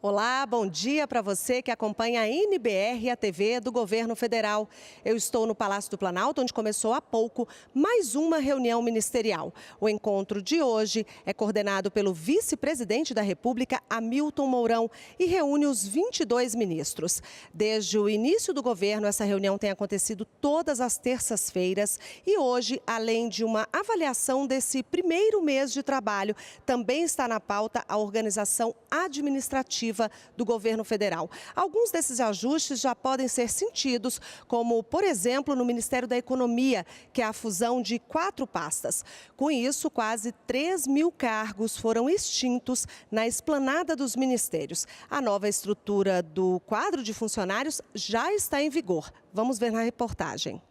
Olá, bom dia para você que acompanha a NBR e a TV do Governo Federal. Eu estou no Palácio do Planalto, onde começou há pouco mais uma reunião ministerial. O encontro de hoje é coordenado pelo vice-presidente da República, Hamilton Mourão, e reúne os 22 ministros. Desde o início do governo, essa reunião tem acontecido todas as terças-feiras e hoje, além de uma avaliação desse primeiro mês de trabalho, também está na pauta a organização administrativa do governo federal. Alguns desses ajustes já podem ser sentidos, como, por exemplo, no Ministério da Economia, que é a fusão de 4 pastas. Com isso, quase 3.000 cargos foram extintos na esplanada dos ministérios. A nova estrutura do quadro de funcionários já está em vigor. Vamos ver na reportagem.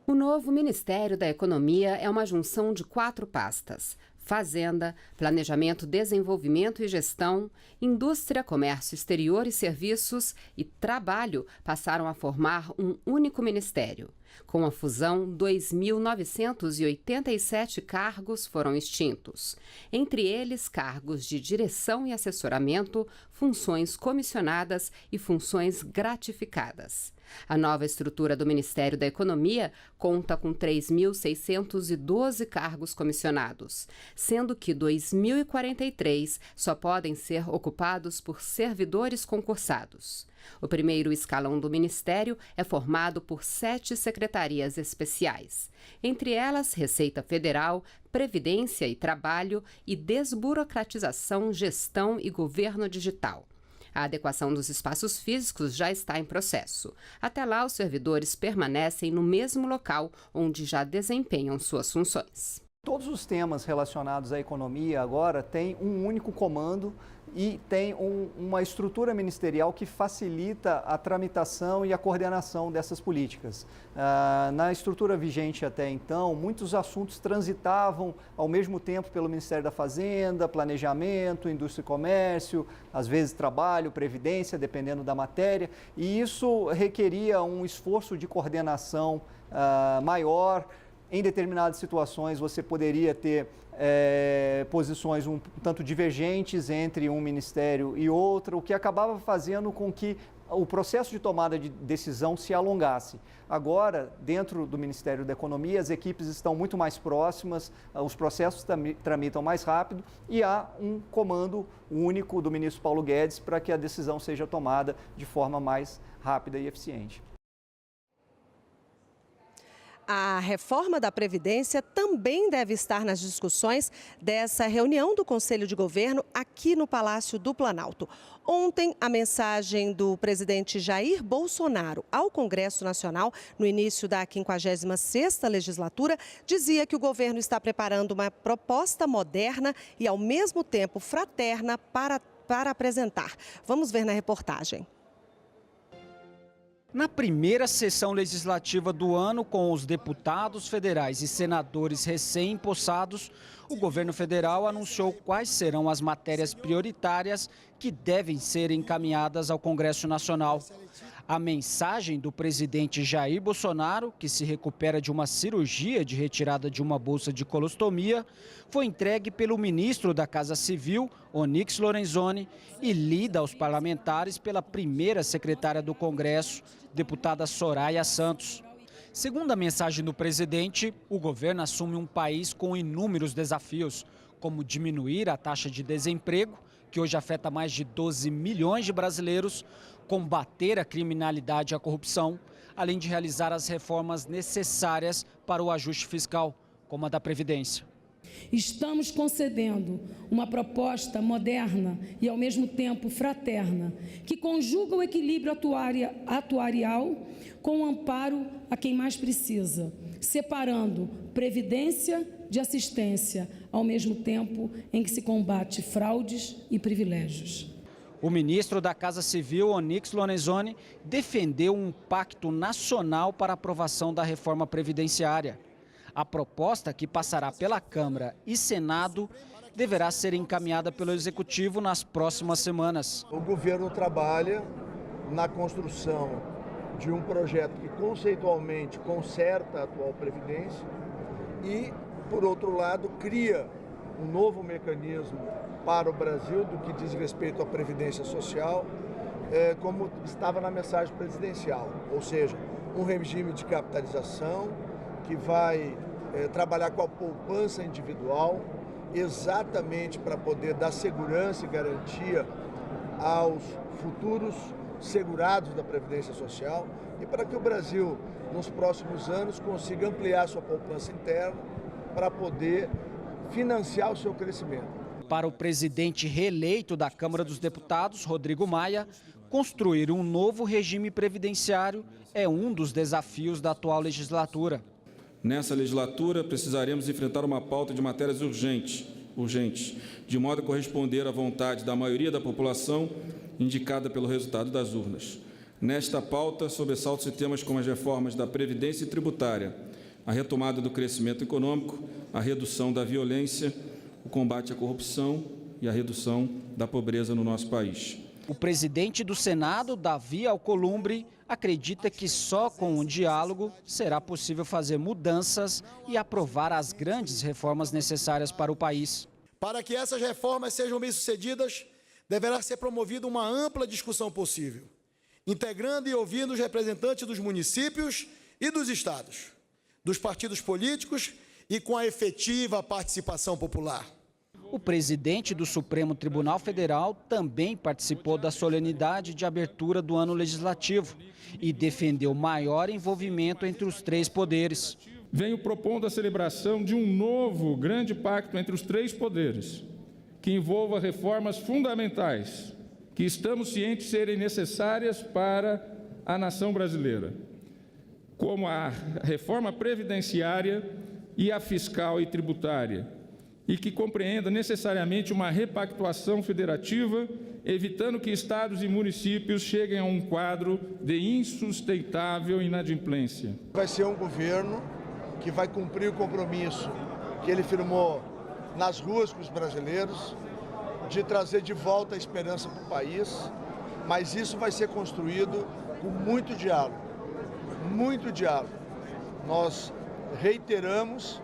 O novo Ministério da Economia é uma junção de 4 pastas: Fazenda, Planejamento, Desenvolvimento e Gestão, Indústria, Comércio Exterior e Serviços e Trabalho passaram a formar um único ministério. Com a fusão, 2.987 cargos foram extintos. Entre eles, cargos de direção e assessoramento, funções comissionadas e funções gratificadas. A nova estrutura do Ministério da Economia conta com 3.612 cargos comissionados, sendo que 2.043 só podem ser ocupados por servidores concursados. O primeiro escalão do Ministério é formado por 7 secretarias especiais, entre elas Receita Federal, Previdência e Trabalho e Desburocratização, Gestão e Governo Digital. A adequação dos espaços físicos já está em processo. Até lá, os servidores permanecem no mesmo local onde já desempenham suas funções. Todos os temas relacionados à economia agora têm um único comando e tem uma estrutura ministerial que facilita a tramitação e a coordenação dessas políticas. Na estrutura vigente até então, muitos assuntos transitavam ao mesmo tempo pelo Ministério da Fazenda, Planejamento, Indústria e Comércio, às vezes Trabalho, Previdência, dependendo da matéria, e isso requeria um esforço de coordenação maior. Em determinadas situações, você poderia ter posições um tanto divergentes entre um ministério e outro, o que acabava fazendo com que o processo de tomada de decisão se alongasse. Agora, dentro do Ministério da Economia, as equipes estão muito mais próximas, os processos tramitam mais rápido e há um comando único do ministro Paulo Guedes para que a decisão seja tomada de forma mais rápida e eficiente. A reforma da Previdência também deve estar nas discussões dessa reunião do Conselho de Governo aqui no Palácio do Planalto. Ontem, a mensagem do presidente Jair Bolsonaro ao Congresso Nacional, no início da 56ª legislatura, dizia que o governo está preparando uma proposta moderna e, ao mesmo tempo, fraterna para apresentar. Vamos ver na reportagem. Na primeira sessão legislativa do ano, com os deputados federais e senadores recém-empossados, o governo federal anunciou quais serão as matérias prioritárias que devem ser encaminhadas ao Congresso Nacional. A mensagem do presidente Jair Bolsonaro, que se recupera de uma cirurgia de retirada de uma bolsa de colostomia, foi entregue pelo ministro da Casa Civil, Onyx Lorenzoni, e lida aos parlamentares pela primeira secretária do Congresso, deputada Soraya Santos. Segundo a mensagem do presidente, o governo assume um país com inúmeros desafios, como diminuir a taxa de desemprego, que hoje afeta mais de 12 milhões de brasileiros, combater a criminalidade e a corrupção, além de realizar as reformas necessárias para o ajuste fiscal, como a da Previdência. Estamos concedendo uma proposta moderna e, ao mesmo tempo, fraterna, que conjuga o equilíbrio atuarial com o amparo a quem mais precisa, separando previdência de assistência, ao mesmo tempo em que se combate fraudes e privilégios. O ministro da Casa Civil, Onyx Lorenzoni, defendeu um pacto nacional para a aprovação da reforma previdenciária. A proposta, que passará pela Câmara e Senado, deverá ser encaminhada pelo Executivo nas próximas semanas. O governo trabalha na construção de um projeto que conceitualmente conserta a atual Previdência e, por outro lado, cria um novo mecanismo para o Brasil do que diz respeito à Previdência Social, como estava na mensagem presidencial, ou seja, um regime de capitalização que vai trabalhar com a poupança individual, exatamente para poder dar segurança e garantia aos futuros segurados da Previdência Social e para que o Brasil, nos próximos anos, consiga ampliar sua poupança interna para poder financiar o seu crescimento. Para o presidente reeleito da Câmara dos Deputados, Rodrigo Maia, construir um novo regime previdenciário é um dos desafios da atual legislatura. Nessa legislatura, precisaremos enfrentar uma pauta de matérias urgentes, de modo a corresponder à vontade da maioria da população indicada pelo resultado das urnas. Nesta pauta, sobressaltam-se temas como as reformas da Previdência e tributária, a retomada do crescimento econômico, a redução da violência, o combate à corrupção e a redução da pobreza no nosso país. O presidente do Senado, Davi Alcolumbre, acredita que só com um diálogo será possível fazer mudanças e aprovar as grandes reformas necessárias para o país. Para que essas reformas sejam bem-sucedidas, deverá ser promovida uma ampla discussão possível, integrando e ouvindo os representantes dos municípios e dos estados, dos partidos políticos e com a efetiva participação popular. O presidente do Supremo Tribunal Federal também participou da solenidade de abertura do ano legislativo e defendeu maior envolvimento entre os três poderes. Venho propondo a celebração de um novo grande pacto entre os três poderes, que envolva reformas fundamentais, que estamos cientes de serem necessárias para a nação brasileira, como a reforma previdenciária e a fiscal e tributária, e que compreenda necessariamente uma repactuação federativa, evitando que estados e municípios cheguem a um quadro de insustentável inadimplência. Vai ser um governo que vai cumprir o compromisso que ele firmou nas ruas com os brasileiros, de trazer de volta a esperança para o país, mas isso vai ser construído com muito diálogo, muito diálogo. Nós reiteramos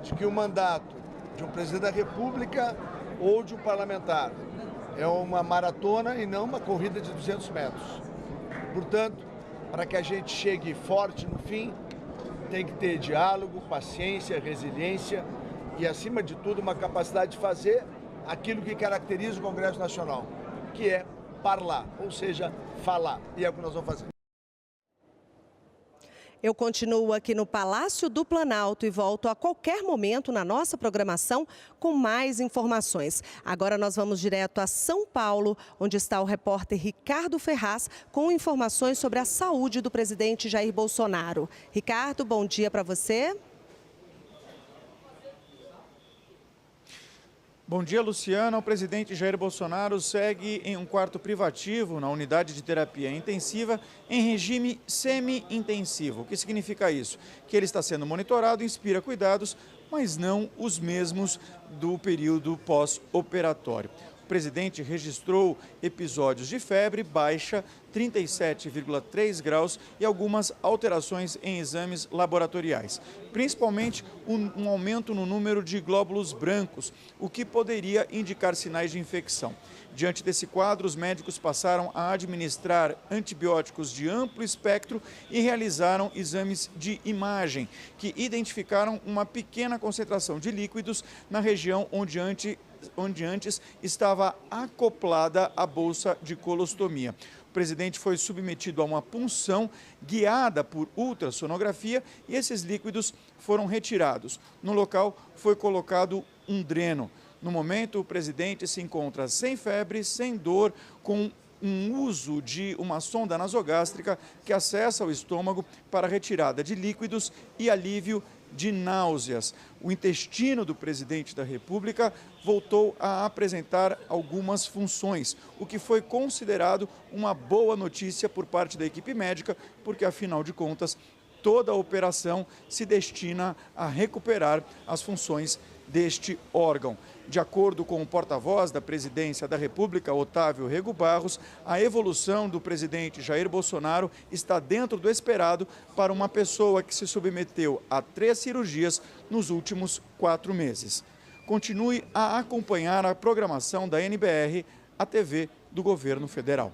de que o mandato de um presidente da República ou de um parlamentar é uma maratona e não uma corrida de 200 metros. Portanto, para que a gente chegue forte no fim, tem que ter diálogo, paciência, resiliência e, acima de tudo, uma capacidade de fazer aquilo que caracteriza o Congresso Nacional, que é parlar, ou seja, falar. E é o que nós vamos fazer. Eu continuo aqui no Palácio do Planalto e volto a qualquer momento na nossa programação com mais informações. Agora nós vamos direto a São Paulo, onde está o repórter Ricardo Ferraz com informações sobre a saúde do presidente Jair Bolsonaro. Ricardo, bom dia para você. Bom dia, Luciana. O presidente Jair Bolsonaro segue em um quarto privativo na unidade de terapia intensiva em regime semi-intensivo. O que significa isso? Que ele está sendo monitorado, inspira cuidados, mas não os mesmos do período pós-operatório. O presidente registrou episódios de febre baixa, 37,3 graus e algumas alterações em exames laboratoriais, principalmente um aumento no número de glóbulos brancos, o que poderia indicar sinais de infecção. Diante desse quadro, os médicos passaram a administrar antibióticos de amplo espectro e realizaram exames de imagem, que identificaram uma pequena concentração de líquidos na região onde antes estava acoplada a bolsa de colostomia. O presidente foi submetido a uma punção guiada por ultrassonografia e esses líquidos foram retirados. No local foi colocado um dreno. No momento, o presidente se encontra sem febre, sem dor, com um uso de uma sonda nasogástrica que acessa o estômago para retirada de líquidos e alívio de náuseas. O intestino do presidente da República voltou a apresentar algumas funções, o que foi considerado uma boa notícia por parte da equipe médica, porque, afinal de contas, toda a operação se destina a recuperar as funções deste órgão. De acordo com o porta-voz da Presidência da República, Otávio Rego Barros, a evolução do presidente Jair Bolsonaro está dentro do esperado para uma pessoa que se submeteu a 3 cirurgias nos últimos 4 meses. continue a acompanhar a programação da NBR, a TV do Governo Federal.